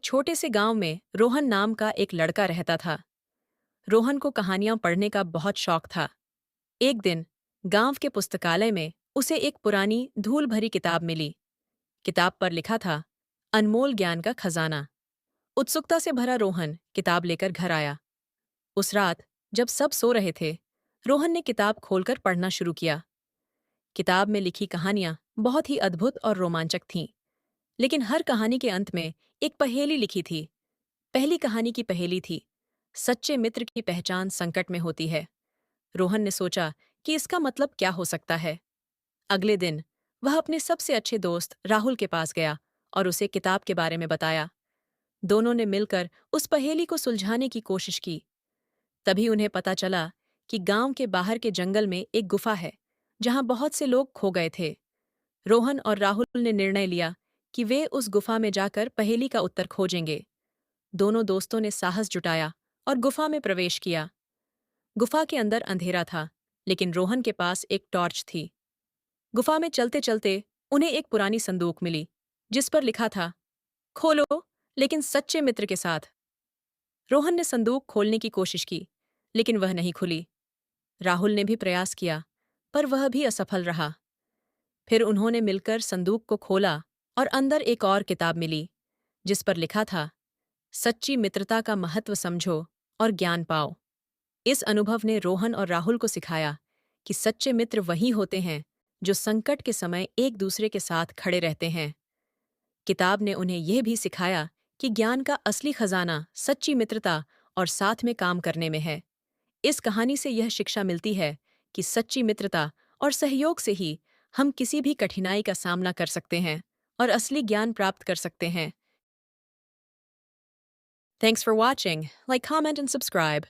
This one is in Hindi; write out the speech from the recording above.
छोटे से गांव में रोहन नाम का एक लड़का रहता था। रोहन को कहानियां पढ़ने का बहुत शौक था। एक दिन गांव के पुस्तकालय में उसे एक पुरानी धूल भरी किताब मिली। किताब पर लिखा था, अनमोल ज्ञान का खजाना। उत्सुकता से भरा रोहन किताब लेकर घर आया। उस रात जब सब सो रहे थे, रोहन ने किताब खोलकर पढ़ना शुरू किया। किताब में लिखी कहानियां बहुत ही अद्भुत और रोमांचक थीं, लेकिन हर कहानी के अंत में एक पहेली लिखी थी। पहली कहानी की पहेली थी, सच्चे मित्र की पहचान संकट में होती है। रोहन ने सोचा कि इसका मतलब क्या हो सकता है। अगले दिन वह अपने सबसे अच्छे दोस्त राहुल के पास गया और उसे किताब के बारे में बताया। दोनों ने मिलकर उस पहेली को सुलझाने की कोशिश की। तभी उन्हें पता चला कि गांव के बाहर के जंगल में एक गुफा है, जहां बहुत से लोग खो गए थे। रोहन और राहुल ने निर्णय लिया कि वे उस गुफा में जाकर पहेली का उत्तर खोजेंगे। दोनों दोस्तों ने साहस जुटाया और गुफा में प्रवेश किया। गुफा के अंदर अंधेरा था, लेकिन रोहन के पास एक टॉर्च थी। गुफा में चलते चलते उन्हें एक पुरानी संदूक मिली, जिस पर लिखा था, खोलो लेकिन सच्चे मित्र के साथ। रोहन ने संदूक खोलने की कोशिश की, लेकिन वह नहीं खुली। राहुल ने भी प्रयास किया, पर वह भी असफल रहा। फिर उन्होंने मिलकर संदूक को खोला और अंदर एक और किताब मिली, जिस पर लिखा था, सच्ची मित्रता का महत्व समझो और ज्ञान पाओ। इस अनुभव ने रोहन और राहुल को सिखाया कि सच्चे मित्र वही होते हैं जो संकट के समय एक दूसरे के साथ खड़े रहते हैं। किताब ने उन्हें यह भी सिखाया कि ज्ञान का असली खजाना सच्ची मित्रता और साथ में काम करने में है। इस कहानी से यह शिक्षा मिलती है कि सच्ची मित्रता और सहयोग से ही हम किसी भी कठिनाई का सामना कर सकते हैं और असली ज्ञान प्राप्त कर सकते हैं। Thanks for watching. Like, comment, and subscribe.